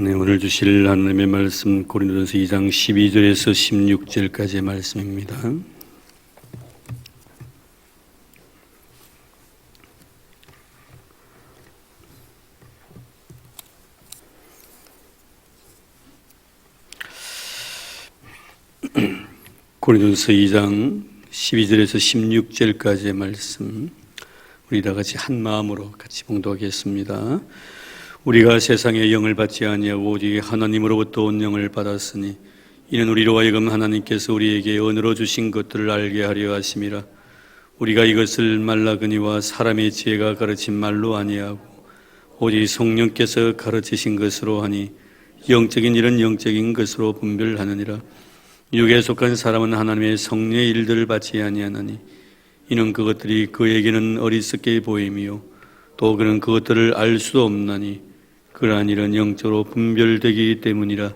네, 오늘 주실 하나님의 말씀 고린도전서 2장 12절에서 16절까지의 말씀입니다. 고린도전서 2장 12절에서 16절까지의 말씀, 우리 다 같이 한 마음으로 같이 봉독하겠습니다. 우리가 세상의 영을 받지 아니하고 오직 하나님으로부터 온 영을 받았으니 이는 우리로 하여금 하나님께서 우리에게 언으로 주신 것들을 알게 하려 하심이라. 우리가 이것을 말라그니와 사람의 지혜가 가르친 말로 아니하고 오직 성령께서 가르치신 것으로 하니 영적인 일은 영적인 것으로 분별하느니라. 육에 속한 사람은 하나님의 성령의 일들을 받지 아니하나니 이는 그것들이 그에게는 어리석게 보임이요 또 그는 그것들을 알 수도 없나니 그러한 일은 영적으로 분별되기 때문이라.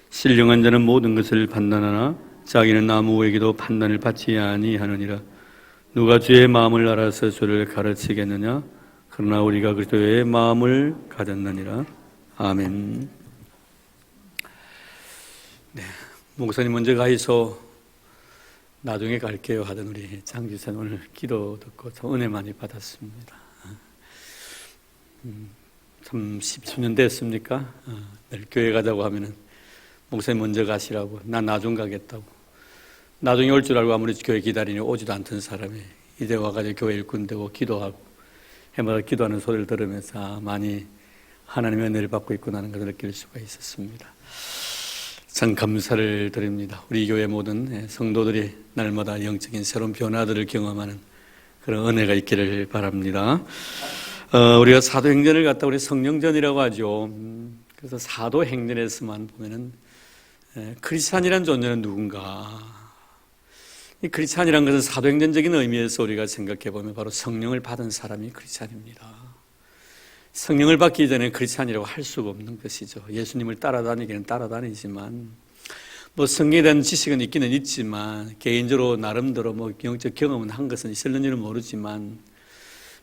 신령한 자는 모든 것을 판단하나 자기는 아무에게도 판단을 받지 아니하느니라. 누가 주의 마음을 알아서 주를 가르치겠느냐? 그러나 우리가 그리스도의 마음을 가졌느니라. 아멘. 네, 목사님 먼저 가 있어 나중에 갈게요 하던 우리 장지선 오늘 기도 듣고 참 은혜 많이 받았습니다. 참 10수년 됐습니까? 늘 교회 가자고 하면은 목사님 먼저 가시라고, 난 나중 가겠다고, 나중에 올 줄 알고 아무리 교회 기다리니 오지도 않던 사람이 이제 와가지고 교회 일꾼 되고 기도하고 해마다 기도하는 소리를 들으면서 많이 하나님의 은혜를 받고 있구나는 것을 느낄 수가 있었습니다. 참 감사를 드립니다. 우리 교회 모든 성도들이 날마다 영적인 새로운 변화들을 경험하는 그런 은혜가 있기를 바랍니다. 우리가 사도행전을 갖다 우리 성령전이라고 하죠. 그래서 사도행전에서만 보면은 크리스찬이라는 존재는 누군가? 이 크리스찬이라는 것은 사도행전적인 의미에서 우리가 생각해 보면 바로 성령을 받은 사람이 크리스찬입니다. 성령을 받기 전에 크리스찬이라고 할 수가 없는 것이죠. 예수님을 따라다니기는 따라다니지만 뭐 성경에 대한 지식은 있기는 있지만 개인적으로 나름대로 뭐 영적 경험은 한 것은 있을는지는 모르지만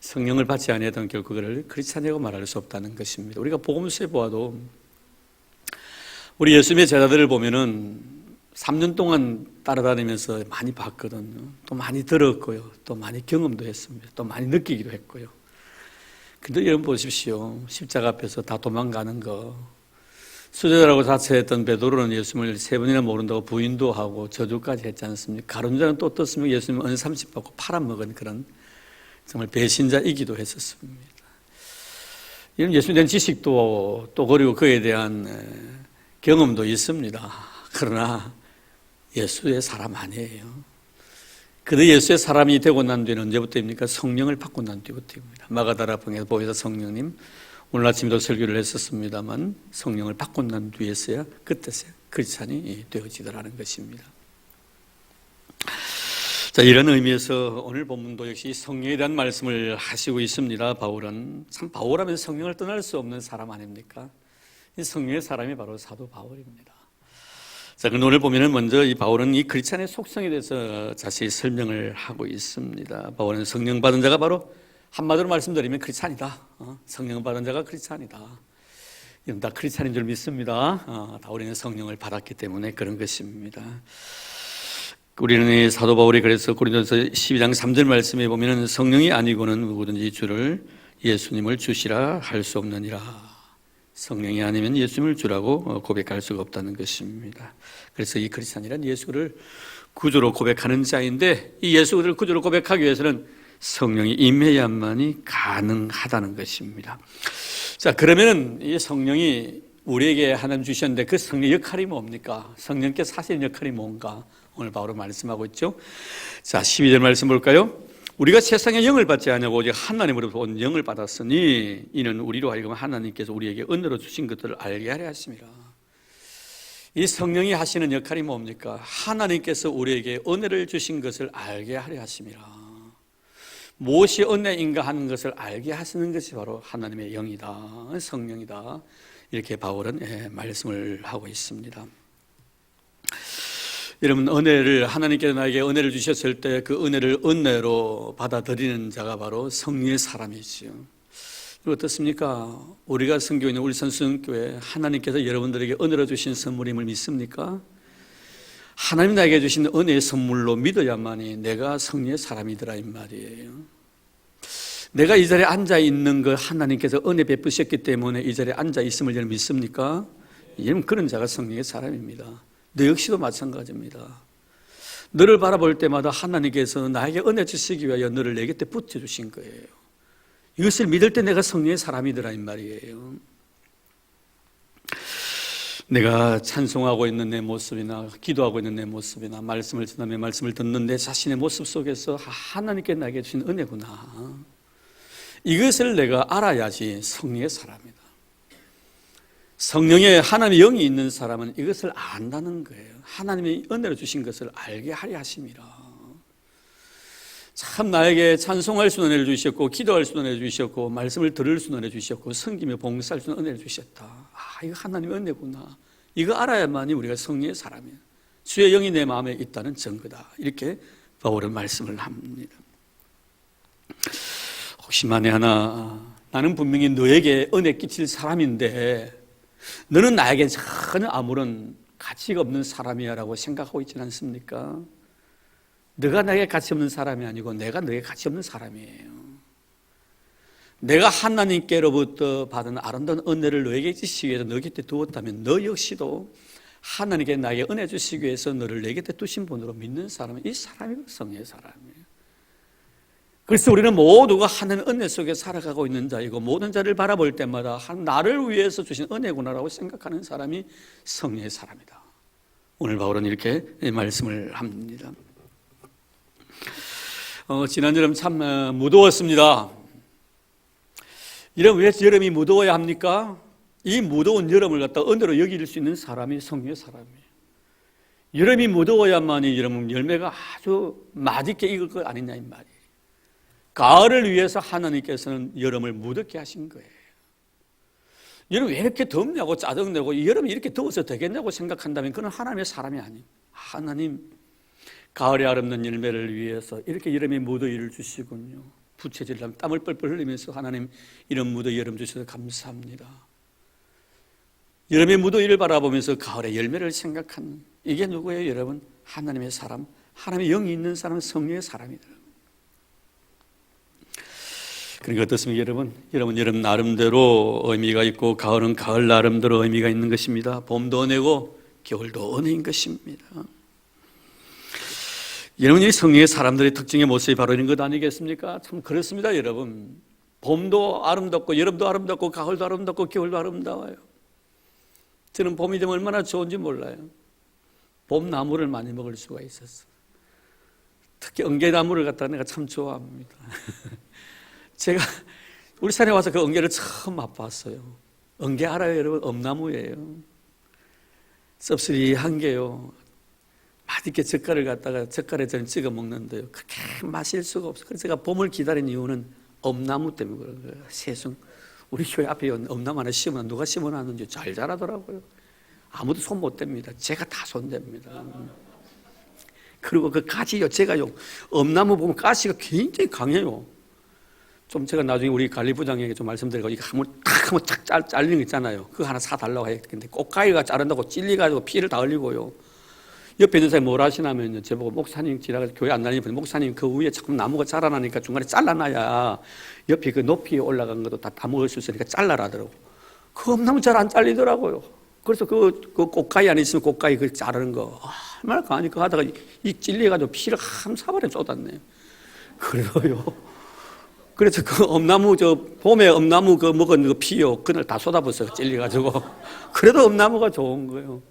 성령을 받지 아니하던 결국 그를 크리스찬이라고 말할 수 없다는 것입니다. 우리가 복음서에 보아도 우리 예수님의 제자들을 보면은 3년 동안 따라다니면서 많이 봤거든요. 또 많이 들었고요. 또 많이 경험도 했습니다. 또 많이 느끼기도 했고요. 근데 여러분 보십시오. 십자가 앞에서 다 도망가는 거. 수제자라고 자처했던 베드로는 예수님을 3번이나 모른다고 부인도 하고 저주까지 했지 않습니까? 가룟자는 또 어떻습니까? 예수님을 은 30 받고 팔아먹은 그런 정말 배신자이기도 했었습니다. 이런 예수님에 대한 지식도 또 그리고 그에 대한 경험도 있습니다. 그러나 예수의 사람 아니에요. 그도 예수의 사람이 되고 난 뒤는 언제부터입니까? 성령을 받고 난 뒤부터입니다. 마가다라방에서 보혜사 성령님, 오늘 아침에도 설교를 했었습니다만 성령을 받고 난 뒤에서야 그때서야 크리스찬이 되어지더라는 것입니다. 자, 이런 의미에서 오늘 본문도 역시 성령에 대한 말씀을 하시고 있습니다. 바울은 참 바울하면 성령을 떠날 수 없는 사람 아닙니까? 이 성령의 사람이 바로 사도 바울입니다. 자, 그럼 오늘 보면은 먼저 이 바울은 이 크리스찬의 속성에 대해서 자세히 설명을 하고 있습니다. 바울은 성령 받은 자가 바로 한마디로 말씀드리면 크리스찬이다. 성령 받은 자가 크리스찬이다. 이건 다 크리스찬인 줄 믿습니다. 다 우리는 성령을 받았기 때문에 그런 것입니다. 우리는 사도 바울이 그래서 고린도전서 12장 3절 말씀에 보면은 성령이 아니고는 누구든지 주를 예수님을 주시라 할 수 없느니라. 성령이 아니면 예수님을 주라고 고백할 수가 없다는 것입니다. 그래서 이 크리스찬이란 예수를 구주로 고백하는 자인데 이 예수를 구주로 고백하기 위해서는 성령이 임해야만이 가능하다는 것입니다. 자, 그러면은 이 성령이 우리에게 하나님 주셨는데 그 성령의 역할이 뭡니까? 성령께서 하시는 역할이 뭔가? 오늘 바울은 말씀하고 있죠. 자, 12절 말씀 볼까요? 우리가 세상의 영을 받지 아니하고 오직 하나님으로부터 온 영을 받았으니 이는 우리로 하여금 하나님께서 우리에게 은혜로 주신 것들을 알게 하려 하심이라. 이 성령이 하시는 역할이 뭡니까? 하나님께서 우리에게 은혜를 주신 것을 알게 하려 하심이라. 무엇이 은혜인가 하는 것을 알게 하시는 것이 바로 하나님의 영이다, 성령이다. 이렇게 바울은 말씀을 하고 있습니다. 여러분, 은혜를 하나님께서 나에게 은혜를 주셨을 때 그 은혜를 은혜로 받아들이는 자가 바로 성령의 사람이지요. 어떻습니까? 우리가 섬기고 있는 울산수영교회 하나님께서 여러분들에게 은혜로 주신 선물임을 믿습니까? 하나님 나에게 주신 은혜의 선물로 믿어야만이 내가 성령의 사람이더라 이 말이에요. 내가 이 자리에 앉아있는 거 하나님께서 은혜 베푸셨기 때문에 이 자리에 앉아있음을 여러분 믿습니까? 여러분 그런 자가 성령의 사람입니다. 너 역시도 마찬가지입니다. 너를 바라볼 때마다 하나님께서 나에게 은혜 주시기 위하여 너를 내 곁에 붙여주신 거예요. 이것을 믿을 때 내가 성령의 사람이더라 이 말이에요. 내가 찬송하고 있는 내 모습이나 기도하고 있는 내 모습이나 말씀을 전하며 말씀을 듣는 내 자신의 모습 속에서 하나님께 나에게 주신 은혜구나. 이것을 내가 알아야지 성령의 사람이다. 성령의 하나님의 영이 있는 사람은 이것을 안다는 거예요. 하나님이 은혜로 주신 것을 알게 하려 하심이라. 참 나에게 찬송할 수 은혜를 주셨고 기도할 수 은혜를 주셨고 말씀을 들을 수 은혜를 주셨고 섬기며 봉사할 수 은혜를 주셨다. 이거 하나님의 은혜구나. 이거 알아야만이 우리가 성령의 사람이에요. 주의 영이 내 마음에 있다는 증거다. 이렇게 바울은 말씀을 합니다. 혹시 만에 하나 나는 분명히 너에게 은혜 끼칠 사람인데 너는 나에게 전혀 아무런 가치가 없는 사람이야 라고 생각하고 있지는 않습니까? 너가 나에게 가치 없는 사람이 아니고 내가 너에게 가치 없는 사람이에요. 내가 하나님께로부터 받은 아름다운 은혜를 너에게 주시기 위해서 너 곁에 두었다면 너 역시도 하나님께 나에게 은혜 주시기 위해서 너를 내 곁에 두신 분으로 믿는 사람은 이 사람이 성령의 사람이에요. 그래서 우리는 모두가 하나님의 은혜 속에 살아가고 있는 자이고 모든 자를 바라볼 때마다 나를 위해서 주신 은혜구나라고 생각하는 사람이 성령의 사람이다. 오늘 바울은 이렇게 말씀을 합니다. 지난 여름 참 무더웠습니다. 왜 여름이 무더워야 합니까? 이 무더운 여름을 갖다 은혜로 여길 수 있는 사람이 성령의 사람이에요. 여름이 무더워야만이 여러분 열매가 아주 맛있게 익을 것 아니냐 이 말이에요. 가을을 위해서 하나님께서는 여름을 무덥게 하신 거예요. 여름 왜 이렇게 덥냐고 짜증내고 여름이 이렇게 더워서 되겠냐고 생각한다면 그건 하나님의 사람이 아니에요. 하나님 가을의 아름다운 열매를 위해서 이렇게 여름에 무더위를 주시군요. 부채질하면 땀을 뻘뻘 흘리면서 하나님 이런 무더위 여름 주셔서 감사합니다. 여름의 무더위를 바라보면서 가을의 열매를 생각하는 이게 누구예요 여러분? 하나님의 사람, 하나님의 영이 있는 사람은 성령의 사람이다. 그러니까 어떻습니까 여러분? 여름 나름대로 의미가 있고 가을은 가을 나름대로 의미가 있는 것입니다. 봄도 은혜고 겨울도 은혜인 것입니다. 여러분 이 성령의 사람들의 특징의 모습이 바로 이런 것 아니겠습니까? 참 그렇습니다 여러분. 봄도 아름답고 여름도 아름답고 가을도 아름답고 겨울도 아름다워요. 저는 봄이 되면 얼마나 좋은지 몰라요. 봄나무를 많이 먹을 수가 있었어요. 특히 엉개나무를 갖다가 내가 참 좋아합니다. 제가 울산에 와서 그 엉개를 처음 맛봤어요. 엉개 알아요 여러분? 엄나무예요. 씁쓸이한 게요. 맛있게 젓갈을 갖다가 젓갈에 저는 찍어 먹는데요. 그렇게 마실 수가 없어요. 그래서 제가 봄을 기다린 이유는 엄나무 때문에 그런 거예요. 세숭. 우리 교회 앞에 엄나무 하나 심어놨는데 누가 심어놨는지 잘 자라더라고요. 아무도 손 못 댑니다. 제가 다 손댑니다. 그리고 그 가지요. 제가요. 엄나무 보면 가시가 굉장히 강해요. 좀 제가 나중에 우리 관리부장에게 좀 말씀드리고 이거 한번 탁 잘리는 거 있잖아요. 그거 하나 사달라고 했는데 꽃가위가 자른다고 찔리가지고 피를 다 흘리고요. 옆에 있는 사람이 뭘 하시냐면요. 저보고 목사님 지나가서 교회 안 다니는 분이 목사님 그 위에 자꾸 나무가 자라나니까 중간에 잘라놔야 옆에 그 높이에 올라간 것도 다 먹을 수 있으니까 잘라라더라고. 그 엄나무 잘 안 잘리더라고요. 그래서 그 꽃가위 안에 있으면 꽃가위 그 자르는 거 얼마나 강하니 그거 하다가 이 찔려가지고 피를 한 사발에 쏟았네요. 그래요. 그래서 그 엄나무 봄에 엄나무 그 먹은 그 피요 그날 다 쏟아붓어요. 찔려가지고. 그래도 엄나무가 좋은 거예요.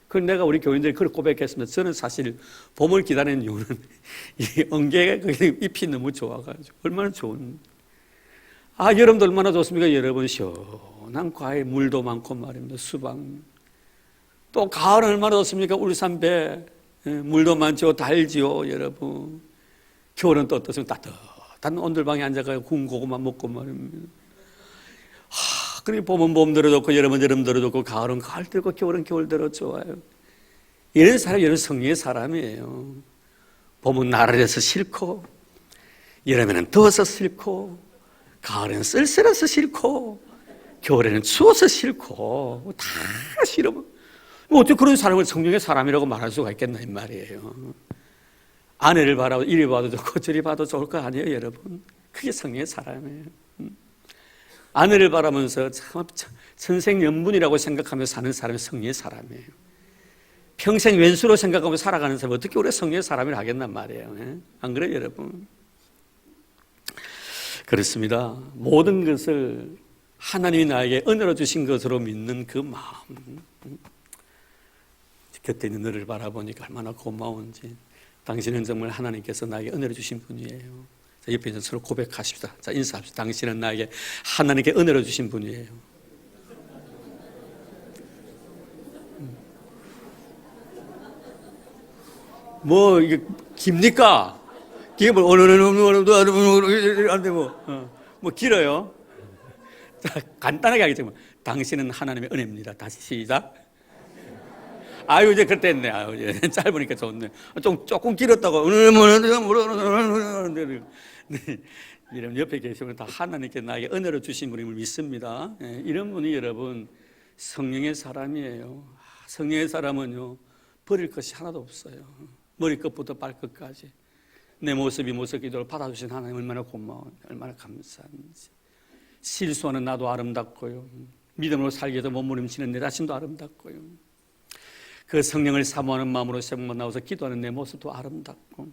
그래서 내가 우리 교인들이 그걸 고백했습니다. 저는 사실 봄을 기다리는 이유는 이 엉개 잎이 너무 좋아가지고 얼마나 좋은. 여름도 얼마나 좋습니까? 여러분 시원한 과일 물도 많고 말입니다. 수박. 또 가을은 얼마나 좋습니까? 울산배 물도 많죠. 달지요 여러분. 겨울은 또 어떻습니까? 따뜻한 온돌방에 앉아서 구운 고구마 먹고 말입니다. 그러니 봄은 봄대로 좋고 여름은 여름대로 좋고 가을은 가을대로 좋고 겨울은 겨울대로 좋아요. 이런 사람이 이런 성령의 사람이에요. 봄은 나를해서 싫고 여름에는 더워서 싫고 가을에는 쓸쓸해서 싫고 겨울에는 추워서 싫고 다 싫어. 뭐 어떻게 그런 사람을 성령의 사람이라고 말할 수가 있겠나 이 말이에요. 아내를 바라고 이리 봐도 좋고 저리 봐도 좋을 거 아니에요, 여러분. 그게 성령의 사람이에요. 아내를 바라면서 참 천생연분이라고 생각하면서 사는 사람이 성령의 사람이에요. 평생 왼수로 생각하며 살아가는 사람이 어떻게 우리가 성령의 사람이라 하겠단 말이에요. 안 그래요, 여러분? 그렇습니다. 모든 것을 하나님이 나에게 은혜로 주신 것으로 믿는 그 마음, 곁에 있는 너를 바라보니까 얼마나 고마운지. 당신은 정말 하나님께서 나에게 은혜를 주신 분이에요. 자, 옆에 있는 서로 고백하십시다. 자, 인사합시다. 당신은 나에게 하나님께 은혜를 주신 분이에요. 뭐 이게 깁니까? 이게 뭐 뭐 길어요. 자, 간단하게 하겠지만 당신은 하나님의 은혜입니다. 다시 시작. 아유 이제 그때 했네. 아유 이제 짧으니까 좋네. 조금 길었다고. 네, 여러분 옆에 계시면 다 하나님께 나에게 은혜를 주신 분임을 믿습니다. 네, 이런 분이 여러분 성령의 사람이에요. 성령의 사람은요 버릴 것이 하나도 없어요. 머리끝부터 발끝까지 내 모습이 모습 기도를 받아주신 하나님 얼마나 고마워, 얼마나 감사한지. 실수하는 나도 아름답고요. 믿음으로 살기 위해서 몸부림치는 내 자신도 아름답고요. 그 성령을 사모하는 마음으로 새벽만 나와서 기도하는 내 모습도 아름답고,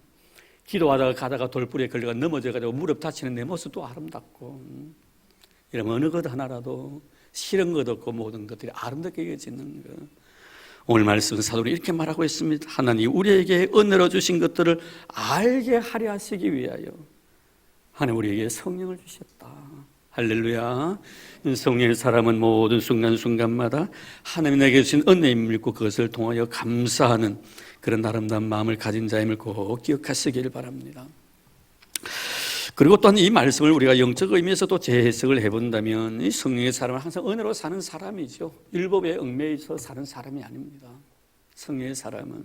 기도하다가 가다가 돌부리에 걸려가 넘어져가지고 무릎 다치는 내 모습도 아름답고, 이러면 어느 것 하나라도 싫은 것 없고 모든 것들이 아름답게 여겨지는 것. 오늘 말씀 사도는 이렇게 말하고 있습니다. 하나님 우리에게 은혜로 주신 것들을 알게 하려 하시기 위하여 하나님 우리에게 성령을 주셨다. 할렐루야. 성령의 사람은 모든 순간순간마다 하나님이 내게 주신 은혜임을 믿고 그것을 통하여 감사하는 그런 아름다운 마음을 가진 자임을 꼭 기억하시길 바랍니다. 그리고 또한 이 말씀을 우리가 영적 의미에서도 재해석을 해본다면 이 성령의 사람은 항상 은혜로 사는 사람이죠. 율법에 얽매여서 사는 사람이 아닙니다. 성령의 사람은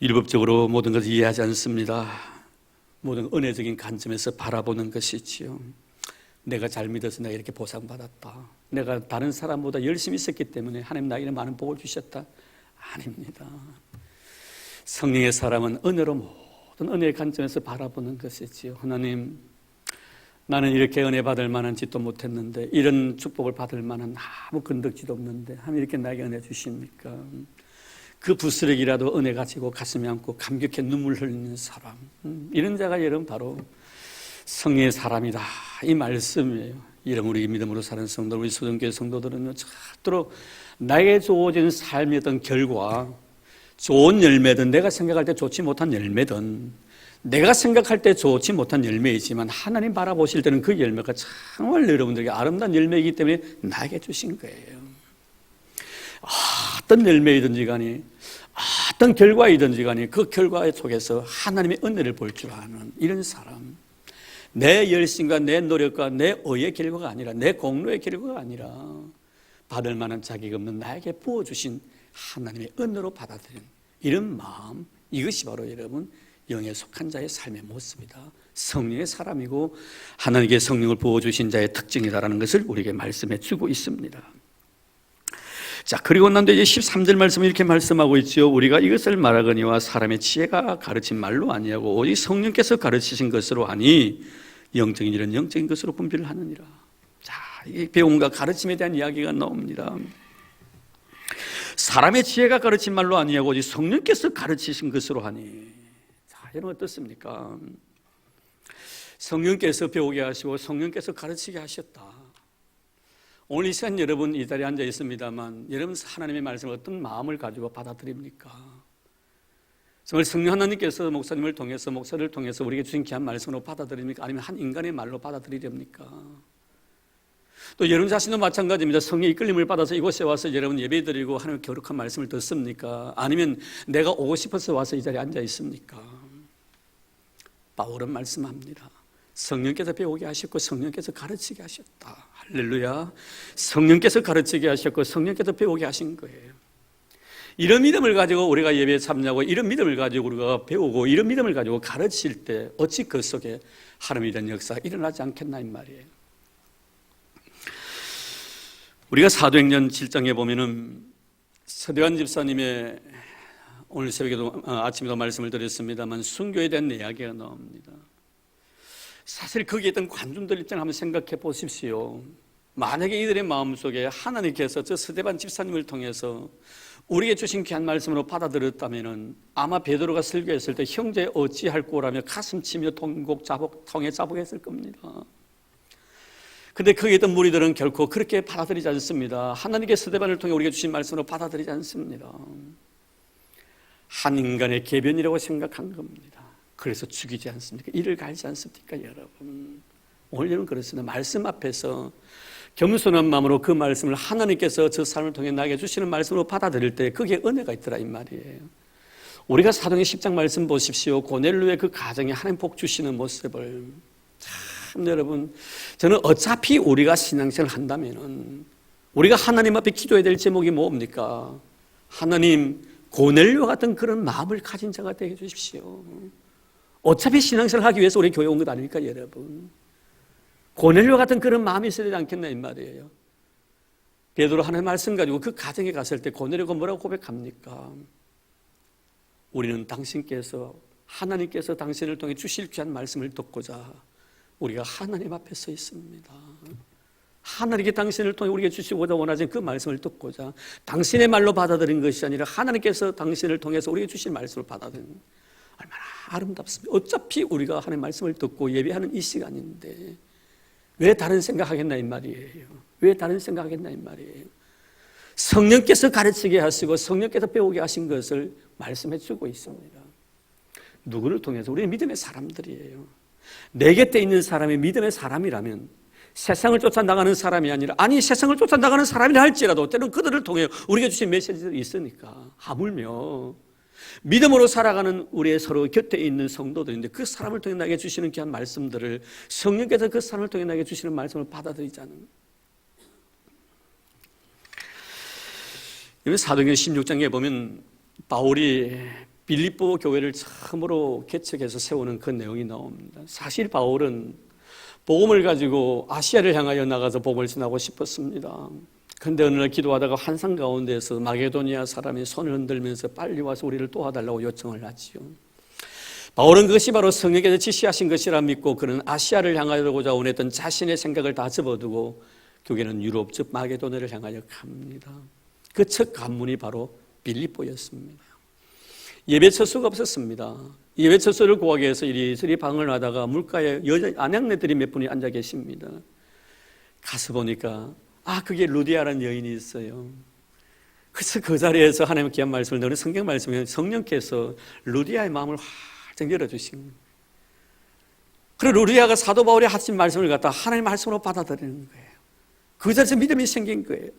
율법적으로 모든 것을 이해하지 않습니다. 모든 은혜적인 관점에서 바라보는 것이지요. 내가 잘 믿어서 내가 이렇게 보상받았다. 내가 다른 사람보다 열심히 있었기 때문에 하나님 나에게 많은 복을 주셨다. 아닙니다. 성령의 사람은 은혜로 모든 은혜의 관점에서 바라보는 것이지요. 하나님, 나는 이렇게 은혜 받을 만한 짓도 못했는데, 이런 축복을 받을 만한 아무 건덕지도 없는데 하나님 이렇게 나에게 은혜 주십니까? 그 부스러기라도 은혜 가지고 가슴에 안고 감격해 눈물 흘리는 사람, 이런 자가 여러분 바로 성령의 사람이다, 이 말씀이에요. 이런 우리 믿음으로 사는 성도, 우리 소정교회 성도들은요, 절대로 나에게 주어진 삶의 어떤 결과, 좋은 열매든 내가 생각할 때 좋지 못한 열매든 내가 생각할 때 좋지 못한 열매이지만 하나님 바라보실 때는 그 열매가 정말 여러분들에게 아름다운 열매이기 때문에 나에게 주신 거예요. 어떤 열매이든지 간에 어떤 결과이든지 간에 그 결과 속에서 하나님의 은혜를 볼 줄 아는 이런 사람, 내 열심과 내 노력과 내 의의 결과가 아니라, 내 공로의 결과가 아니라 받을 만한 자격이 없는 나에게 부어주신 하나님의 은혜로 받아들이는 이런 마음, 이것이 바로 여러분 영에 속한 자의 삶의 모습이다. 성령의 사람이고 하나님께 성령을 부어주신 자의 특징이다라는 것을 우리에게 말씀해 주고 있습니다. 자, 그리고 난 뒤에 13절 말씀을 이렇게 말씀하고 있죠. 우리가 이것을 말하거니와 사람의 지혜가 가르친 말로 아니하고 오직 성령께서 가르치신 것으로 하니 영적인 일은 영적인 것으로 분별을 하느니라. 자, 이 배움과 가르침에 대한 이야기가 나옵니다. 사람의 지혜가 가르친 말로 아니하고 오직 성령께서 가르치신 것으로 하니. 자, 여러분 어떻습니까? 성령께서 배우게 하시고 성령께서 가르치게 하셨다. 오늘 이 시간 여러분 이 자리에 앉아 있습니다만, 여러분 하나님의 말씀을 어떤 마음을 가지고 받아들입니까? 정말 성령 하나님께서 목사님을 통해서, 목사를 통해서 우리에게 주신 귀한 말씀으로 받아들입니까? 아니면 한 인간의 말로 받아들이렵니까? 또 여러분 자신도 마찬가지입니다. 성령의 이끌림을 받아서 이곳에 와서 여러분 예배드리고 하나님의 거룩한 말씀을 듣습니까? 아니면 내가 오고 싶어서 와서 이 자리에 앉아 있습니까? 바울은 말씀합니다. 성령께서 배우게 하셨고 성령께서 가르치게 하셨다. 할렐루야. 성령께서 가르치게 하셨고 성령께서 배우게 하신 거예요. 이런 믿음을 가지고 우리가 예배에 참여하고 이런 믿음을 가지고 우리가 배우고 이런 믿음을 가지고 가르칠 때 어찌 그 속에 하나님에 대한 역사가 일어나지 않겠나 이 말이에요. 우리가 사도행전 7장에 보면은 서대환 집사님의 오늘 새벽에도 아침에도 말씀을 드렸습니다만 순교에 대한 이야기가 나옵니다. 사실 거기에 있던 관중들 입장을 한번 생각해 보십시오. 만약에 이들의 마음속에 하나님께서 저 서대반 집사님을 통해서 우리에게 주신 귀한 말씀으로 받아들였다면 아마 베드로가 설교했을 때 형제 어찌할 꼬라며 가슴치며 통에 자복했을 겁니다. 근데 거기에 있던 무리들은 결코 그렇게 받아들이지 않습니다. 하나님께 서대반을 통해 우리에게 주신 말씀으로 받아들이지 않습니다. 한 인간의 계변이라고 생각한 겁니다. 그래서 죽이지 않습니까? 이를 갈지 않습니까, 여러분? 오늘은 그렇습니다. 말씀 앞에서 겸손한 마음으로 그 말씀을 하나님께서 저 사람을 통해 나에게 주시는 말씀으로 받아들일 때 그게 은혜가 있더라 이 말이에요. 우리가 사도행전 10장 말씀 보십시오. 고넬료의 그 가정에 하나님 복 주시는 모습을 참 여러분, 저는 어차피 우리가 신앙생활을 한다면은 우리가 하나님 앞에 기도해야 될 제목이 뭡니까? 하나님, 고넬료 같은 그런 마음을 가진 자가 되게 해주십시오. 어차피 신앙생활을 하기 위해서 우리 교회 온 것 아닙니까, 여러분? 고넬료 같은 그런 마음이 있어야 되지 않겠나 이 말이에요. 베드로 하나님의 말씀 가지고 그 가정에 갔을 때 고넬료가 뭐라고 고백합니까? 우리는 당신께서 하나님께서 당신을 통해 주실 귀한 말씀을 듣고자 우리가 하나님 앞에 서 있습니다. 하나님께 당신을 통해 우리에게 주시고자 원하신 그 말씀을 듣고자 당신의 말로 받아들인 것이 아니라 하나님께서 당신을 통해서 우리에게 주신 말씀을 받아들인, 얼마나 아름답습니다. 어차피 우리가 하나님의 말씀을 듣고 예배하는 이 시간인데 왜 다른 생각하겠나 이 말이에요. 왜 다른 생각하겠나 이 말이에요. 성령께서 가르치게 하시고 성령께서 배우게 하신 것을 말씀해 주고 있습니다. 누구를 통해서? 우리 믿음의 사람들이에요. 내 곁에 있는 사람이 믿음의 사람이라면 세상을 쫓아나가는 사람이 아니라, 아니 세상을 쫓아나가는 사람이라 할지라도 때로는 그들을 통해 우리가 주신 메시지들이 있으니까, 하물며 믿음으로 살아가는 우리의 서로 곁에 있는 성도들인데 그 사람을 통해 나에게 주시는 귀한 말씀들을 성령께서 그 사람을 통해 나에게 주시는 말씀을 받아들이자는, 이번 사도행전 16장에 보면 바울이 빌립보 교회를 처음으로 개척해서 세우는 그 내용이 나옵니다. 사실 바울은 복음을 가지고 아시아를 향하여 나가서 복음을 전하고 싶었습니다. 그런데 어느 날 기도하다가 환상 가운데서 마게도니아 사람이 손을 흔들면서 빨리 와서 우리를 도와달라고 요청을 하지요. 바울은 그것이 바로 성령께서 지시하신 것이라 믿고 그는 아시아를 향하여고자 원했던 자신의 생각을 다 접어두고 교회는 유럽 즉 마게도니아를 향하여 갑니다. 그 첫 관문이 바로 빌립보였습니다. 예배 처소가 없었습니다. 예배 처소를 구하기 위해서 이리저리 방을 하다가 물가에 아낙네들이 몇 분이 앉아 계십니다. 가서 보니까 그게 루디아라는 여인이 있어요. 그래서 그 자리에서 하나님의 귀한 말씀을 넣는 성경 말씀에 성령께서 루디아의 마음을 활짝 열어주신 거예요. 그리고 루디아가 사도 바울이 하신 말씀을 갖다 하나님의 말씀으로 받아들이는 거예요. 그 자리에서 믿음이 생긴 거예요.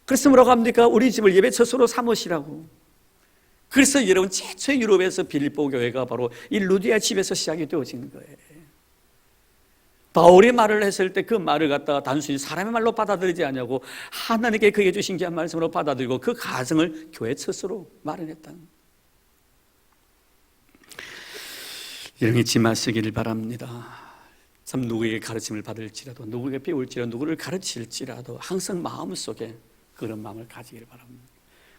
그래서 뭐라고 합니까? 우리 집을 예배 처소로 삼으시라고. 그래서 여러분 최초의 유럽에서 빌립보 교회가 바로 이 루디아 집에서 시작이 되어진 거예요. 바울이 말을 했을 때 그 말을 갖다가 단순히 사람의 말로 받아들이지 않냐고 하나님께 그에게 주신 귀한 말씀으로 받아들이고 그 가정을 교회 처소로 마련했다는, 여러분 잊지 마시기를 바랍니다. 참 누구에게 가르침을 받을지라도, 누구에게 배울지라도, 누구를 가르칠지라도 항상 마음속에 그런 마음을 가지기를 바랍니다.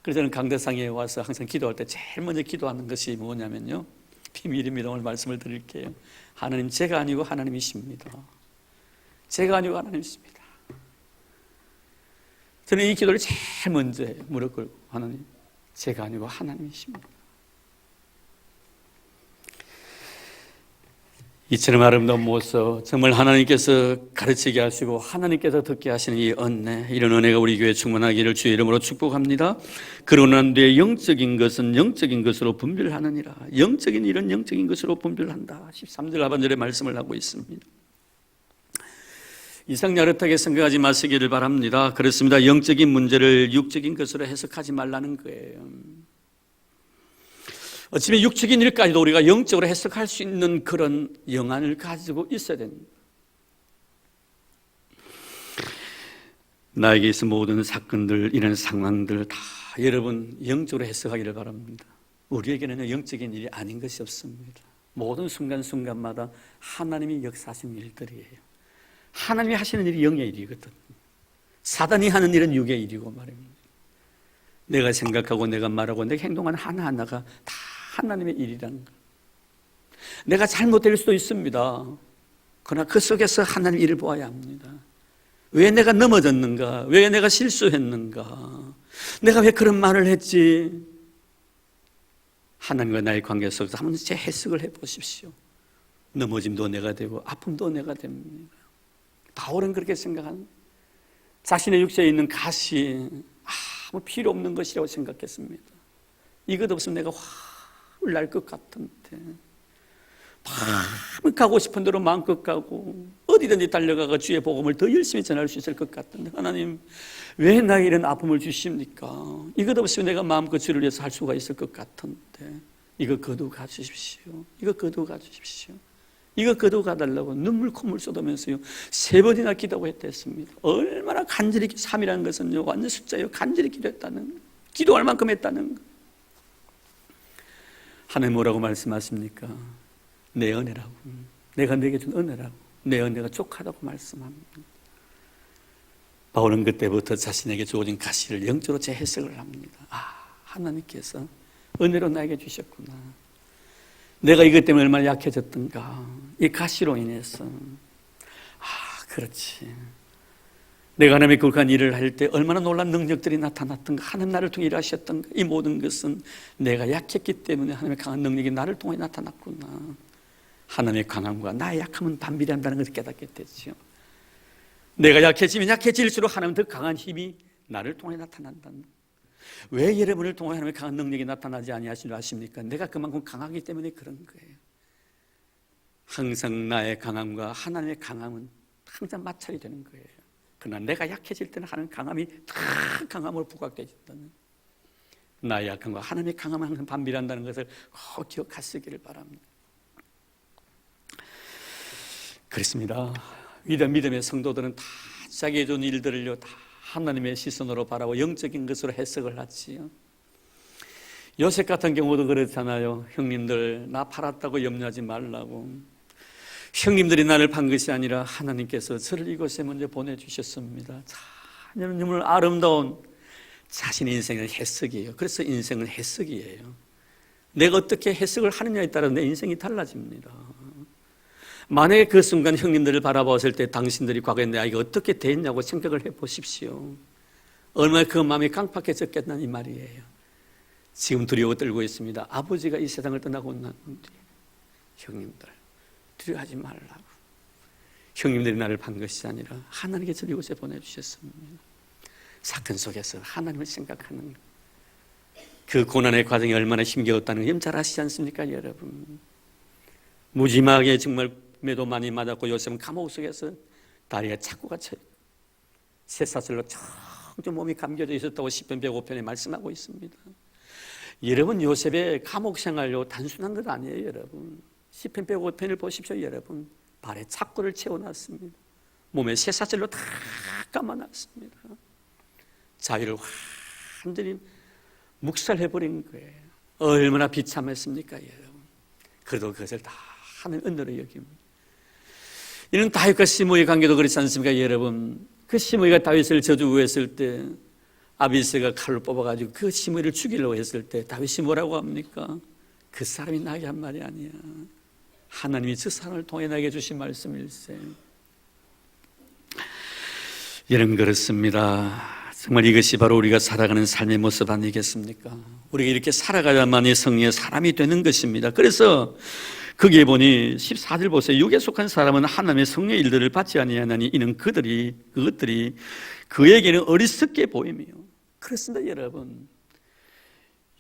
그래서 저는 강대상에 와서 항상 기도할 때 제일 먼저 기도하는 것이 뭐냐면요, 비밀입니다. 오늘 말씀을 드릴게요. 하나님, 제가 아니고 하나님이십니다. 제가 아니고 하나님이십니다. 저는 이 기도를 제일 먼저 해요. 무릎 꿇고, 하나님, 제가 아니고 하나님이십니다. 이처럼 아름다운 모습, 정말 하나님께서 가르치게 하시고 하나님께서 듣게 하시는 이 은혜, 이런 은혜가 우리 교회에 충만하기를 주의 이름으로 축복합니다. 그러나 난 뒤에 영적인 것은 영적인 것으로 분별하느니라. 영적인 일은 영적인 것으로 분별한다. 13절 하반절에 말씀을 하고 있습니다. 이상 야릇하게 생각하지 마시기를 바랍니다. 그렇습니다. 영적인 문제를 육적인 것으로 해석하지 말라는 거예요. 어쩌면 육적인 일까지도 우리가 영적으로 해석할 수 있는 그런 영안을 가지고 있어야 됩니다. 나에게 있어 모든 사건들, 이런 상황들 다 여러분 영적으로 해석하기를 바랍니다. 우리에게는 영적인 일이 아닌 것이 없습니다. 모든 순간순간마다 하나님이 역사하신 일들이에요. 하나님이 하시는 일이 영의 일이거든. 사단이 하는 일은 육의 일이고 말입니다. 내가 생각하고 내가 말하고 내가 행동하는 하나하나가 다 하나님의 일이라는 것. 내가 잘못될 수도 있습니다. 그러나 그 속에서 하나님의 일을 보아야 합니다. 왜 내가 넘어졌는가? 왜 내가 실수했는가? 내가 왜 그런 말을 했지? 하나님과 나의 관계 속에서 한번 제 해석을 해보십시오. 넘어짐도 내가 되고 아픔도 내가 됩니다. 바울은 그렇게 생각한 자신의 육체에 있는 가시 아무 필요 없는 것이라고 생각했습니다. 이것 없으면 내가 화를 날 것 같은데 마음껏 가고 싶은 대로 마음껏 가고 어디든지 달려가가 주의 복음을 더 열심히 전할 수 있을 것 같은데 하나님 왜 나에게 이런 아픔을 주십니까? 이것 없으면 내가 마음껏 주를 위해서 할 수가 있을 것 같은데 이거 거두어 가주십시오. 이거 거두어 가주십시오. 이거 거두어 가달라고 눈물 콧물 쏟으면서요 3번이나 기도했습니다. 얼마나 간절히 3이라는 것은요 완전 숫자요 간절히 기도했다는 거. 기도할 만큼 했다는 거. 하나님 뭐라고 말씀하십니까? 내 은혜라고. 내가 내게 준 은혜라고. 내 은혜가 족하다고 말씀합니다. 바울은 그때부터 자신에게 주어진 가시를 영적으로 재해석을 합니다. 하나님께서 은혜로 나에게 주셨구나. 내가 이것 때문에 얼마나 약해졌던가. 이 가시로 인해서. 그렇지. 내가 하나님의 거룩한 일을 할 때 얼마나 놀라운 능력들이 나타났던가. 하나님 나를 통해 일하셨던가. 이 모든 것은 내가 약했기 때문에 하나님의 강한 능력이 나를 통해 나타났구나. 하나님의 강함과 나의 약함은 반비례한다는 것을 깨닫게 됐죠. 내가 약해지면 약해질수록 하나님 더 강한 힘이 나를 통해 나타난다는. 왜 여러분을 통해 하나님의 강한 능력이 나타나지 아니하시려 하십니까? 내가 그만큼 강하기 때문에 그런 거예요. 항상 나의 강함과 하나님의 강함은 항상 마찰이 되는 거예요. 그러나 내가 약해질 때는 하나님의 강함이 다 강함으로 부각되어진다는. 나의 약함과 하나님의 강함은 항상 반비례한다는 것을 꼭 기억하시기를 바랍니다. 그렇습니다. 위대한 믿음의 성도들은 다 자기의 준 일들을요 다 하나님의 시선으로 바라고 영적인 것으로 해석을 하지요. 요셉 같은 경우도 그렇잖아요. 형님들 나 팔았다고 염려하지 말라고. 형님들이 나를 판 것이 아니라 하나님께서 저를 이곳에 먼저 보내주셨습니다. 하나님을 아름다운 자신의 인생의 해석이에요. 그래서 인생은 해석이에요. 내가 어떻게 해석을 하느냐에 따라 내 인생이 달라집니다. 만약에 그 순간 형님들을 바라봤을 때 당신들이 과거에 내 아이가 어떻게 됐냐고 생각을 해보십시오. 얼마나 그 마음이 강팍해졌겠나 이 말이에요. 지금 두려워 떨고 있습니다. 아버지가 이 세상을 떠나고 난 뒤에 형님들 두려워하지 말라고. 형님들이 나를 판 것이 아니라 하나님께 저를 이곳에 보내주셨습니다. 사건 속에서 하나님을 생각하는 그 고난의 과정이 얼마나 힘겨웠다는 걸 잘 아시지 않습니까 여러분? 무지막에 정말 매도 많이 맞았고 요셉은 감옥 속에서 다리가 자꾸 갇혀요. 쇠사슬로 텅텅 몸이 감겨져 있었다고 시편 105편에 말씀하고 있습니다. 여러분 요셉의 감옥 생활요 단순한 것 아니에요 여러분. 시편 105편을 보십시오 여러분. 발에 착고를 채워놨습니다. 몸에 쇠사슬로 다 감아놨습니다. 자유를 완전히 묵살해버린 거예요. 얼마나 비참했습니까 여러분. 그래도 그것을 다 하는 은혜로 여깁니다. 이는 다윗과 시므이의 관계도 그렇지 않습니까 여러분. 그 시므이가 다윗을 저주했을 때 아비새가 칼로 뽑아가지고 그 시므이를 죽이려고 했을 때 다윗이 뭐라고 합니까? 그 사람이 나에게 한 말이 아니야. 하나님이 저 사람을 통해 나에게 주신 말씀일세. 여러분 그렇습니다. 정말 이것이 바로 우리가 살아가는 삶의 모습 아니겠습니까? 우리가 이렇게 살아가야만이 성령의 사람이 되는 것입니다. 그래서 거기에 보니 14절 보세요. 육에 속한 사람은 하나님의 성령의 일들을 받지 아니하나니 이는 그것들이 그에게는 어리석게 보이며. 그렇습니다 여러분.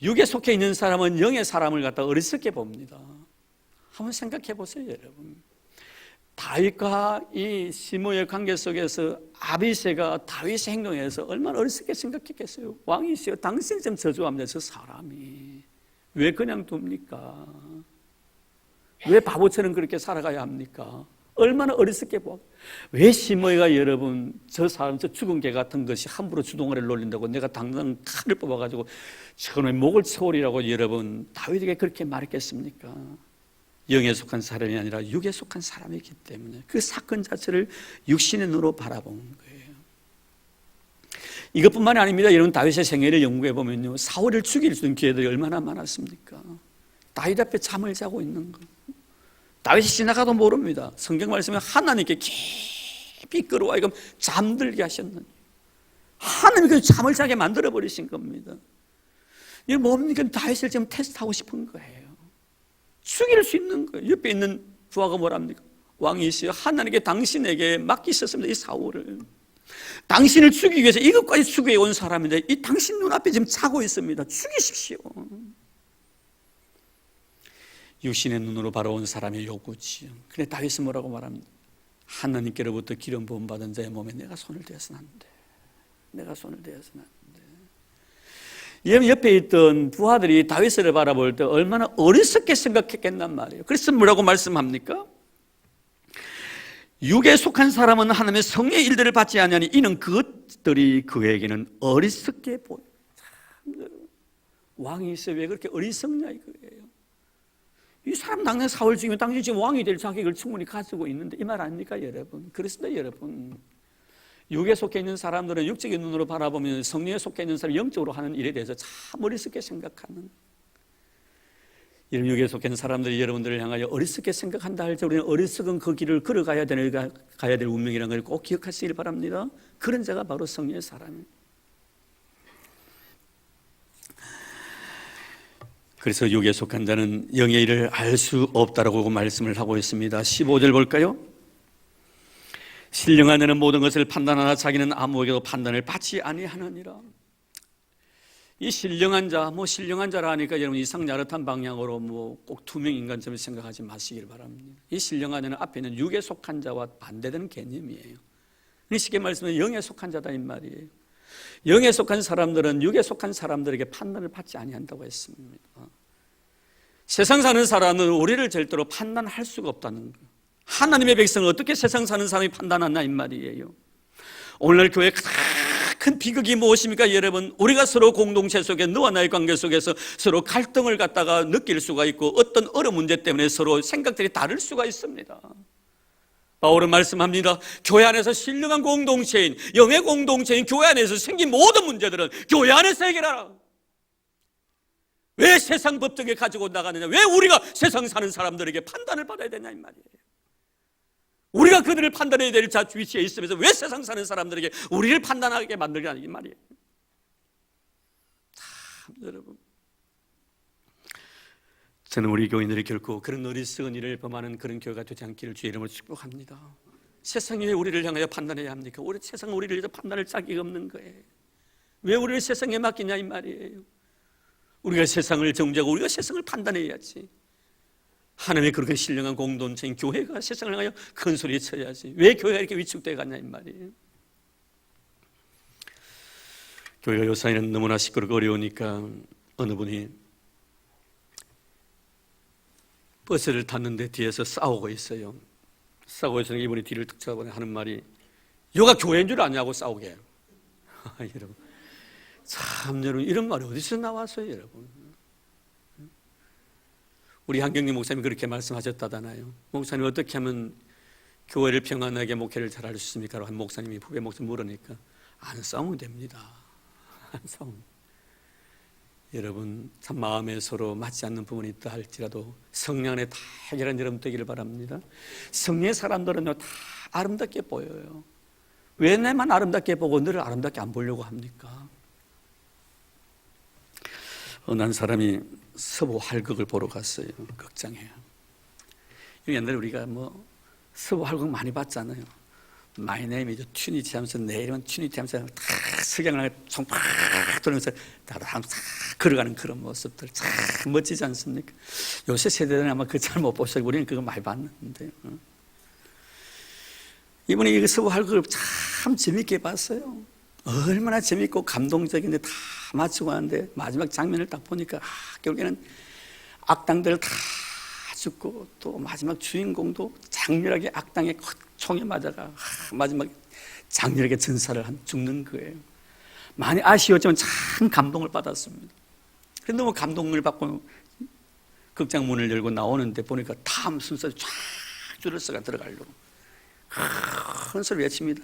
육에 속해 있는 사람은 영의 사람을 갖다 어리석게 봅니다. 한번 생각해 보세요 여러분. 다윗과 이 시므이의 관계 속에서 아비새가 다윗의 행동에서 얼마나 어리석게 생각했겠어요. 왕이시여 당신 좀 저주합니다. 저 사람이 왜 그냥 둡니까? 왜 바보처럼 그렇게 살아가야 합니까? 얼마나 어리석게 보아. 왜 시므이가 여러분 저 사람 저 죽은 개 같은 것이 함부로 주동아리를 놀린다고 내가 당장 칼을 뽑아가지고 저놈의 목을 쳐오리라고 여러분 다윗에게 그렇게 말했겠습니까? 영에 속한 사람이 아니라 육에 속한 사람이기 때문에 그 사건 자체를 육신의 눈으로 바라본 거예요. 이것뿐만이 아닙니다. 여러분 다윗의 생애를 연구해 보면요, 사울을 죽일 수 있는 기회들이 얼마나 많았습니까? 다윗 앞에 잠을 자고 있는 거. 다윗이 지나가도 모릅니다. 성경 말씀에 하나님께 깊이 끌어와 이거 잠들게 하셨느니 하나님께서 잠을 자게 만들어 버리신 겁니다. 이게 뭡니까? 다윗을 지금 테스트하고 싶은 거예요. 죽일 수 있는 거예요. 옆에 있는 부하가 뭐랍니까? 왕이시여 하나님께 당신에게 맡기셨습니다. 이 사울을 당신을 죽이기 위해서 이것까지 추구해 온 사람인데 이 당신 눈앞에 지금 자고 있습니다. 죽이십시오. 육신의 눈으로 바라온 사람의 욕구지요. 근데 다윗은 뭐라고 말합니다? 하나님께로부터 기름 부음 받은 자의 몸에 내가 손을 대어서는 안 돼. 내가 손을 대어서는 안 돼. 옆에 있던 부하들이 다윗을 바라볼 때 얼마나 어리석게 생각했겠단 말이에요. 그래서 뭐라고 말씀합니까? 육에 속한 사람은 하나님의 성의 일들을 받지 아니하니 이는 그것들이 그에게는 어리석게 보여. 참, 왕이 있어 왜 그렇게 어리석냐 이거예요. 이 사람 당장 사울 죽이면 당신 지금 왕이 될 자격을 충분히 가지고 있는데 이 말 아닙니까 여러분? 그렇습니다 여러분. 육에 속해 있는 사람들은 육적인 눈으로 바라보면 성령에 속해 있는 사람이 영적으로 하는 일에 대해서 참 어리석게 생각하는, 이런 육에 속해 있는 사람들이 여러분들을 향하여 어리석게 생각한다 할 때 우리는 어리석은 그 길을 걸어가야 가야 될 운명이라는 걸 꼭 기억하시길 바랍니다. 그런 자가 바로 성령의 사람이에요. 그래서 육에 속한 자는 영의 일을 알 수 없다라고 말씀을 하고 있습니다. 15절 볼까요? 신령한 자는 모든 것을 판단하나 자기는 아무에게도 판단을 받지 아니하느니라. 이 신령한 자, 신령한 자라 하니까 여러분 이상야릇한 방향으로 꼭 투명 인간처럼 생각하지 마시길 바랍니다. 이 신령한 자는 앞에 있는 육에 속한 자와 반대되는 개념이에요. 쉽게 말씀하면 영에 속한 자다 이 말이에요. 영에 속한 사람들은 육에 속한 사람들에게 판단을 받지 아니한다고 했습니다. 세상 사는 사람은 우리를 절대로 판단할 수가 없다는 거예요. 하나님의 백성을 어떻게 세상 사는 사람이 판단하나 이 말이에요. 오늘날 교회의 큰 비극이 무엇입니까 여러분? 우리가 서로 공동체 속에 너와 나의 관계 속에서 서로 갈등을 갖다가 느낄 수가 있고 어떤 어려운 문제 때문에 서로 생각들이 다를 수가 있습니다. 바울은 말씀합니다. 교회 안에서 신령한 공동체인, 영의 공동체인 교회 안에서 생긴 모든 문제들은 교회 안에서 해결하라. 왜 세상 법정에 가지고 나가느냐? 왜 우리가 세상 사는 사람들에게 판단을 받아야 되냐 이 말이에요. 우리가 그들을 판단해야 될 위치에 있으면서 왜 세상 사는 사람들에게 우리를 판단하게 만들냐 이 말이에요. 참 여러분, 저는 우리 교인들이 결코 그런 어리석은 일을 범하는 그런 교회가 되지 않기를 주의 이름으로 축복합니다. 세상이 왜 우리를 향하여 판단해야 합니까? 우리 세상은 우리를 위해서 판단할 자격이 없는 거예요. 왜 우리를 세상에 맡기냐 이 말이에요. 우리가 세상을 정죄하고 우리가 세상을 판단해야지. 하나님의 그렇게 신령한 공동체인 교회가 세상을 향하여 큰 소리 쳐야지. 왜 교회가 이렇게 위축되어 갔냐 이 말이에요. 교회가 요사이는 너무나 시끄럽고 어려우니까 어느 분이 버스를 탔는데 뒤에서 싸우고 있어요. 싸우고 있으니 이분이 뒤를 툭 쳐다보니 하는 말이 여가 교회인 줄 아냐고 싸우게 해요. 여러분, 참 여러분 이런 말이 어디서 나왔어요 여러분. 우리 한경림 목사님이 그렇게 말씀하셨다잖아요. 목사님 어떻게 하면 교회를 평안하게 목회를 잘할 수 있습니까? 한 목사님이 후배 목사님 물으니까 안 싸우면 됩니다. 안 싸우면. 여러분 참 마음에 서로 맞지 않는 부분이 있다 할지라도 성령 안에 다 해결한 여러분 되기를 바랍니다. 성령의 사람들은요 다 아름답게 보여요. 왜 내만 아름답게 보고 너를 아름답게 안 보려고 합니까? 한 사람이 서부 활극을 보러 갔어요. 극장에. 옛날에 우리가 서부 활극 많이 봤잖아요. My name is 튜니티 하면서 내 이름은 튜니티 하면서 다 석양을 총팍 돌면서 다 걸어가는 그런 모습들 참 멋지지 않습니까? 요새 세대들은 아마 그거 잘 못 보셔서 우리는 그거 많이 봤는데 이분이 이 서부 활극을 참 재밌게 봤어요. 얼마나 재밌고 감동적인데 다 맞추고 하는데 마지막 장면을 딱 보니까 결국에는 악당들 다 죽고 또 마지막 주인공도 장렬하게 악당의 총에 맞아가 마지막 장렬하게 전사를 죽는 거예요. 많이 아쉬웠지만 참 감동을 받았습니다. 그런데 너무 감동을 받고 극장 문을 열고 나오는데 보니까 다음 순서에 쫙 줄을 서가 들어가려고 큰 소리 외칩니다.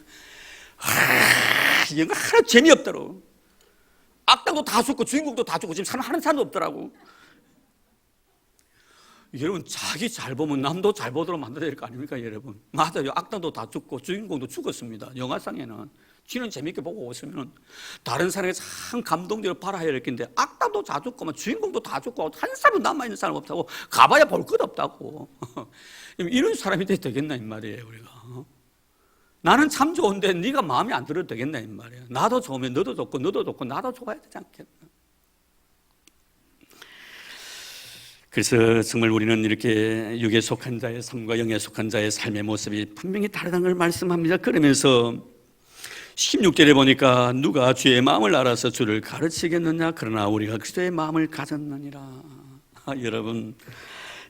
이거 하나 재미없더라고. 악당도 다 죽고 주인공도 다 죽고 지금 하는 사람도 없더라고. 여러분, 자기 잘 보면 남도 잘 보도록 만들어야 될 거 아닙니까, 여러분? 맞아요. 악당도 다 죽고 주인공도 죽었습니다. 영화상에는. 지는 재밌게 보고 오시면 다른 사람에게 참 감동적으로 바라야 될 텐데 악당도 다 죽고 주인공도 다 죽고 한 사람도 남아있는 사람 없다고 가봐야 볼 것 없다고. 이런 사람이 돼도 되겠나 이 말이에요, 우리가. 나는 참 좋은데 네가 마음에 안 들어도 되겠나 이 말이에요. 나도 좋으면 너도 좋고 너도 좋고 나도 좋아야 되지 않겠나. 그래서 정말 우리는 이렇게 육에 속한 자의 삶과 영에 속한 자의 삶의 모습이 분명히 다르다는 걸 말씀합니다. 그러면서 16절에 보니까 누가 주의 마음을 알아서 주를 가르치겠느냐 그러나 우리가 그리스도의 마음을 가졌느니라. 여러분,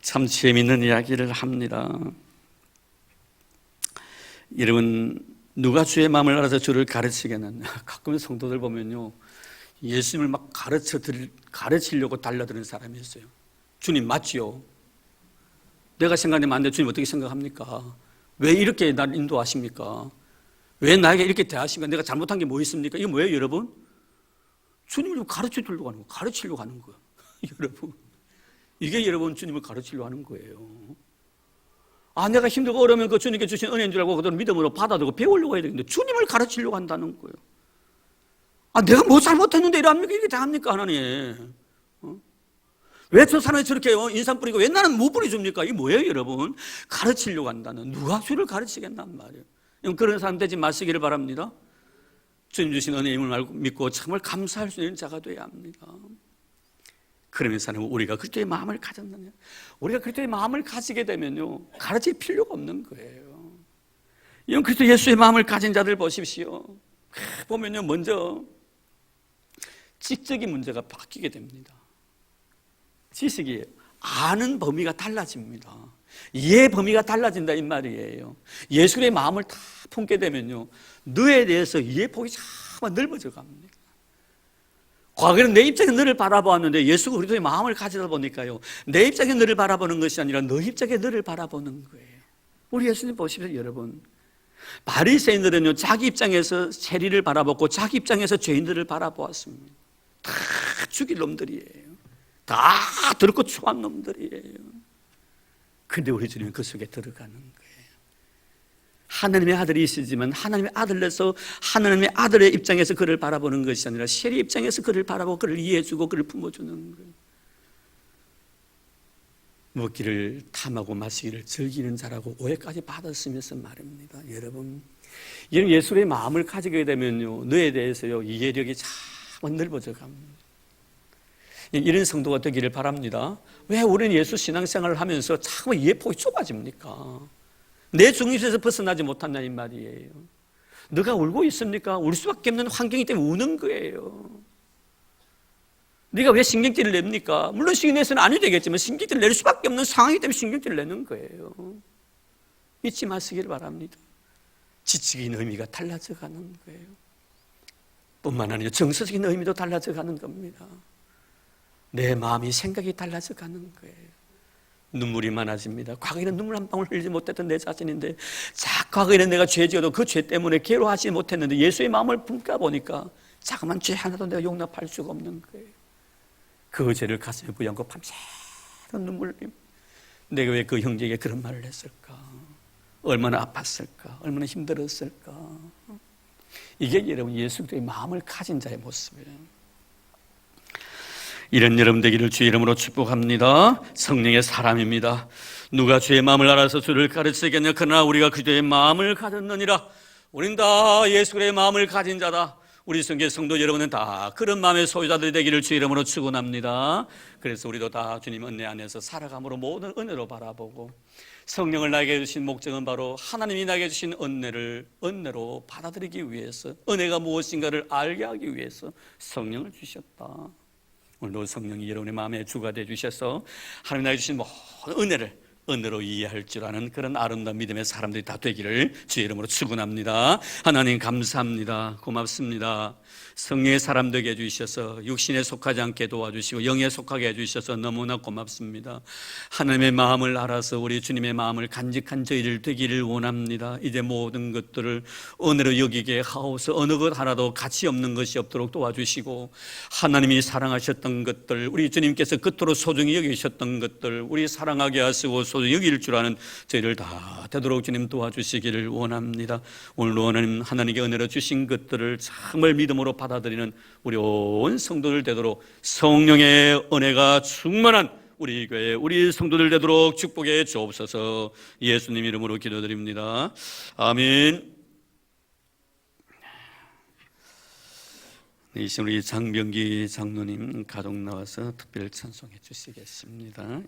참 재미있는 이야기를 합니다. 여러분, 누가 주의 마음을 알아서 주를 가르치겠느냐. 가끔 성도들 보면요, 예수님을 막 가르치려고 달려드는 사람이 있어요. 주님 맞지요? 내가 생각하면 안 돼. 주님 어떻게 생각합니까? 왜 이렇게 날 인도하십니까? 왜 나에게 이렇게 대하십니까? 내가 잘못한 게 뭐 있습니까? 이거 뭐예요, 여러분? 주님을 가르쳐 주려고 하는 거예요. 가르치려고 하는 거예요. 여러분, 이게 여러분 주님을 가르치려고 하는 거예요. 내가 힘들고 어려우면 그 주님께 주신 은혜인 줄 알고 그들은 믿음으로 받아들고 배우려고 해야 되는데 주님을 가르치려고 한다는 거예요. 내가 뭐 잘못했는데 이러합니까? 이렇게 대합니까, 하나님? 왜 저 사람이 저렇게 인상 뿌리고 왜 나는 못 뿌려줍니까? 이게 뭐예요, 여러분? 가르치려고 한다는. 누가 주를 가르치겠단 말이에요. 그런 사람 되지 마시기를 바랍니다. 주님 주신 은혜임을 믿고 정말 감사할 수 있는 자가 되어야 합니다. 그러면서 우리가 그리스도의 마음을 가졌느냐. 우리가 그리스도의 마음을 가지게 되면요, 가르칠 필요가 없는 거예요. 이런 그리스도 예수의 마음을 가진 자들 보십시오. 보면요, 먼저 지적인 문제가 바뀌게 됩니다. 지식이 아는 범위가 달라집니다. 이해 범위가 달라진다 이 말이에요. 예수의 마음을 다 품게 되면요, 너에 대해서 이해 폭이 참 넓어져 갑니다. 과거에는 내 입장에 너를 바라보았는데 예수가 그리스도의 마음을 가지다 보니까요, 내 입장에 너를 바라보는 것이 아니라 너 입장에 너를 바라보는 거예요. 우리 예수님 보십시오, 여러분. 바리새인들은요, 자기 입장에서 세리를 바라보고 자기 입장에서 죄인들을 바라보았습니다. 다 죽일 놈들이에요. 다 더럽고 추한 놈들이에요. 근데 우리 주님은 그 속에 들어가는 거예요. 하나님의 아들이시지만 하나님의 아들로서 하나님의 아들의 입장에서 그를 바라보는 것이 아니라 세리 입장에서 그를 바라보고 그를 이해해주고 그를 품어주는 거예요. 먹기를 탐하고 마시기를 즐기는 자라고 오해까지 받았으면서 말입니다. 여러분, 예수의 마음을 가지게 되면요, 너에 대해서요, 이해력이 참 넓어져 갑니다. 이런 성도가 되기를 바랍니다. 왜 우리는 예수 신앙생활을 하면서 자꾸 이해폭이 좁아집니까? 내 중심에서 벗어나지 못한다 이 말이에요. 너가 울고 있습니까? 울 수밖에 없는 환경이기 때문에 우는 거예요. 네가 왜 신경질을 냅니까? 물론 신경내서는 안 해도 되겠지만 신경질을 낼 수밖에 없는 상황이기 때문에 신경질을 내는 거예요. 잊지 마시기를 바랍니다. 지적인 의미가 달라져 가는 거예요. 뿐만 아니라 정서적인 의미도 달라져 가는 겁니다. 내 마음이 생각이 달라져 가는 거예요. 눈물이 많아집니다. 과거에는 눈물 한 방울 흘리지 못했던 내 자신인데 과거에는 내가 죄 지어도 그 죄 때문에 괴로워하지 못했는데 예수의 마음을 품까 보니까 자그만 죄 하나도 내가 용납할 수가 없는 거예요. 그 죄를 가슴에 부여안고 밤새도록 눈물 흘립니다. 내가 왜 그 형제에게 그런 말을 했을까? 얼마나 아팠을까? 얼마나 힘들었을까? 이게 여러분 예수 그리스도의 마음을 가진 자의 모습이에요. 이런 여러분 되기를 주의 이름으로 축복합니다. 성령의 사람입니다. 누가 주의 마음을 알아서 주를 가르치겠냐? 그러나 우리가 그리스도의 마음을 가졌느니라. 우린 다 예수 그리스도의 마음을 가진 자다. 우리 성교 성도 여러분은 다 그런 마음의 소유자들이 되기를 주의 이름으로 축원합니다. 그래서 우리도 다 주님 은혜 안에서 살아감으로 모든 은혜로 바라보고 성령을 나에게 주신 목적은 바로 하나님이 나에게 주신 은혜로 받아들이기 위해서, 은혜가 무엇인가를 알게 하기 위해서 성령을 주셨다. 오늘도 성령이 여러분의 마음에 주가 되어 주셔서 하나님 나에게 주신 모든 은혜를 은혜로 이해할 줄 아는 그런 아름다운 믿음의 사람들이 다 되기를 주의 이름으로 축원합니다. 하나님 감사합니다. 고맙습니다. 성령의 사람 되게 해주셔서 육신에 속하지 않게 도와주시고 영에 속하게 해주셔서 너무나 고맙습니다. 하나님의 마음을 알아서 우리 주님의 마음을 간직한 저희들 되기를 원합니다. 이제 모든 것들을 은혜로 여기게 하옵소서. 어느 것 하나도 가치 없는 것이 없도록 도와주시고 하나님이 사랑하셨던 것들, 우리 주님께서 그토록 소중히 여기셨던 것들 우리 사랑하게 하시고 소중히 여길 줄 아는 저희를 다 되도록 주님 도와주시기를 원합니다. 오늘도 하나님께 은혜로 주신 것들을 정말 믿음으로 받아들이는 우리 온 성도들 되도록 성령의 은혜가 충만한 우리 교회 우리 성도들 되도록 축복해 주옵소서. 예수님 이름으로 기도드립니다. 아멘. 이 시간 우리 장병기 장로님 가족 나와서 특별 찬송해 주시겠습니다.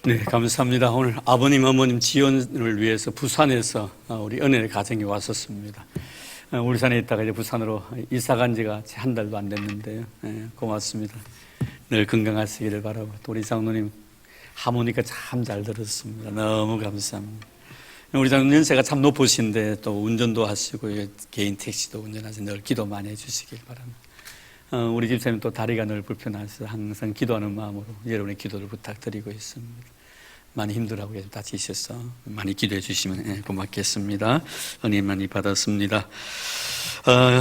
네, 감사합니다. 오늘 아버님, 어머님 지원을 위해서 부산에서 우리 은혜의 가정이 왔었습니다. 울산에 있다가 이제 부산으로 이사 간 지가 한 달도 안 됐는데요. 네, 고맙습니다. 늘 건강하시기를 바라고, 또 우리 장로님 하모니카 참 잘 들었습니다. 너무 감사합니다. 우리 장로님 연세가 참 높으신데 또 운전도 하시고 개인 택시도 운전하시고 늘 기도 많이 해주시길 바랍니다. 우리 집사님 또 다리가 늘 불편하셔서 항상 기도하는 마음으로 여러분의 기도를 부탁드리고 있습니다. 많이 힘들어하고 다치셔서 많이 기도해 주시면 고맙겠습니다. 은혜 많이 받았습니다.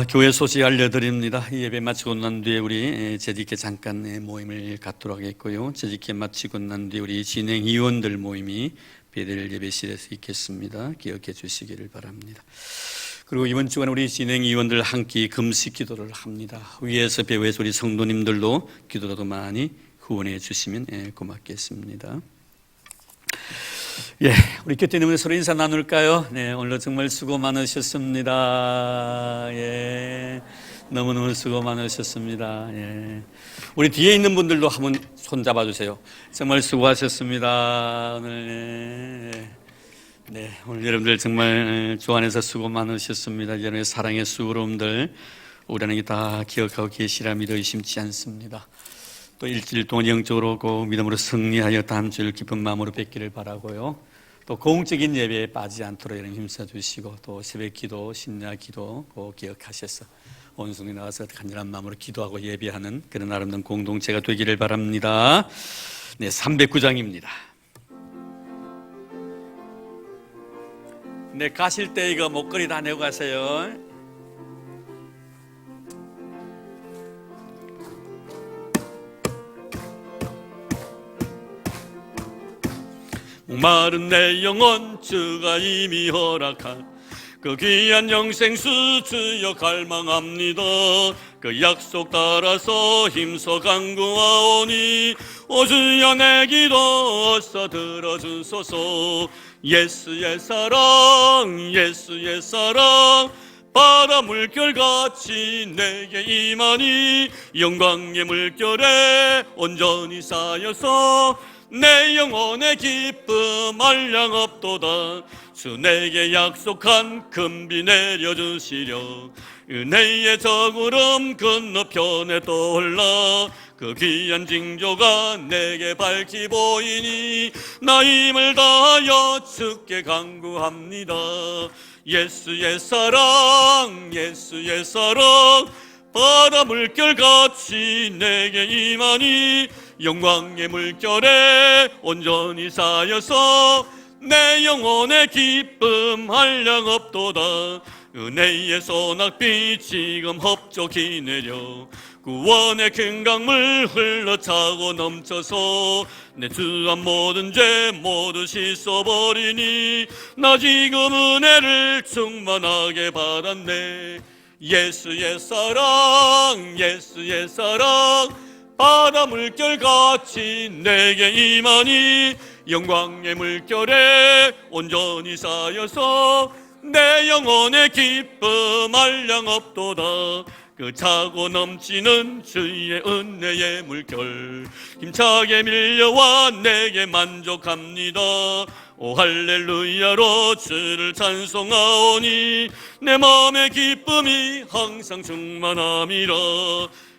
교회 소식 알려드립니다. 이 예배 마치고 난 뒤에 우리 재직회 잠깐 모임을 갖도록 하겠고요. 재직회 마치고 난 뒤에 우리 진행위원들 모임이 베델 예배실에서 있겠습니다. 기억해 주시기를 바랍니다. 그리고 이번 주간 우리 진행위원들 한 끼 금식 기도를 합니다. 위에서 배후에서 우리 성도님들도 기도라도 많이 후원해 주시면 고맙겠습니다. 우리 교태님들 서로 인사 나눌까요? 오늘 정말 수고 많으셨습니다. 너무너무 수고 많으셨습니다. 우리 뒤에 있는 분들도 한번 손 잡아주세요. 정말 수고하셨습니다. 오늘 여러분들 정말 주 안에서 수고 많으셨습니다. 여러분의 사랑의 수고로움들 우리 안에 다 기억하고 계시라 믿어 의심치 않습니다. 또 일주일 동안 영적으로 그 믿음으로 승리하여 다음 주일 기쁜 마음으로 뵙기를 바라고요. 또 공적인 예배에 빠지지 않도록 여러분 힘써 주시고 또 새벽 기도, 신야 기도 꼭 기억하셔서 온순히 나와서 간절한 마음으로 기도하고 예배하는 그런 아름다운 공동체가 되기를 바랍니다. 309장입니다. 가실 때 이거 목걸이 다 내고 가세요. 목마른 내 영혼 주가 이미 허락한 그 귀한 영생수 주여 갈망합니다. 그 약속 따라서 힘써 간구하오니 오 주여 내 기도 어서 들어주소서. 예수의 사랑 예수의 사랑 바다 물결같이 내게 임하니 영광의 물결에 온전히 쌓여서 내 영혼의 기쁨 한량없도다. 주 내게 약속한 금비 내려주시려 은혜의 저구름 건너편에 떠올라 그 귀한 징조가 내게 밝히 보이니 나 힘을 다하여 주께 간구합니다. 예수의 사랑 예수의 사랑 바다 물결같이 내게 임하니 영광의 물결에 온전히 쌓여서 내 영혼의 기쁨 한량없도다. 은혜의 소낙비 지금 헛적이 내려 구원의 큰 강물 흘러차고 넘쳐서 내 주한 모든 죄 모두 씻어버리니 나 지금 은혜를 충만하게 받았네. 예수의 사랑 예수의 사랑 바다 물결같이 내게 임하니 영광의 물결에 온전히 쌓여서 내 영혼의 기쁨 한량없도다. 그 차고 넘치는 주의 은혜의 물결 힘차게 밀려와 내게 만족합니다. 오 할렐루야로 주를 찬송하오니 내 마음의 기쁨이 항상 충만함이라.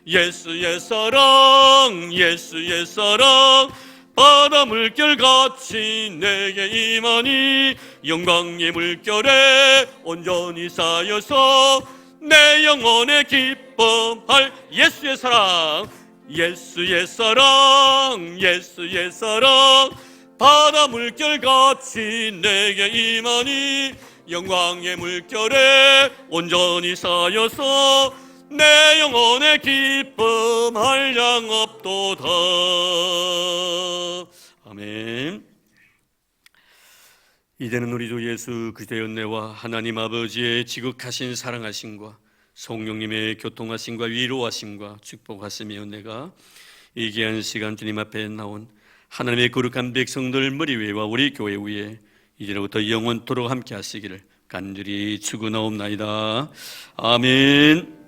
예수의 사랑 예수의 사랑 바다 물결같이 내게 임하니 영광의 물결에 온전히 쌓여서 내 영혼의 기쁨할 예수의 사랑 예수의 사랑 예수의 사랑 바다 물결같이 내게 임하니 영광의 물결에 온전히 쌓여서 내 영혼의 기쁨 한량없도다. 아멘. 이제는 우리 주 예수 그리스도의 은혜와 하나님 아버지의 지극하신 사랑하심과 성령님의 교통하심과 위로하심과 축복하심의 은혜가 이 귀한 시간 주님 앞에 나온 하나님의 거룩한 백성들 머리 위와 우리 교회 위에 이제로부터 영원토록 함께 하시기를 간절히 축원하옵나이다. 아멘.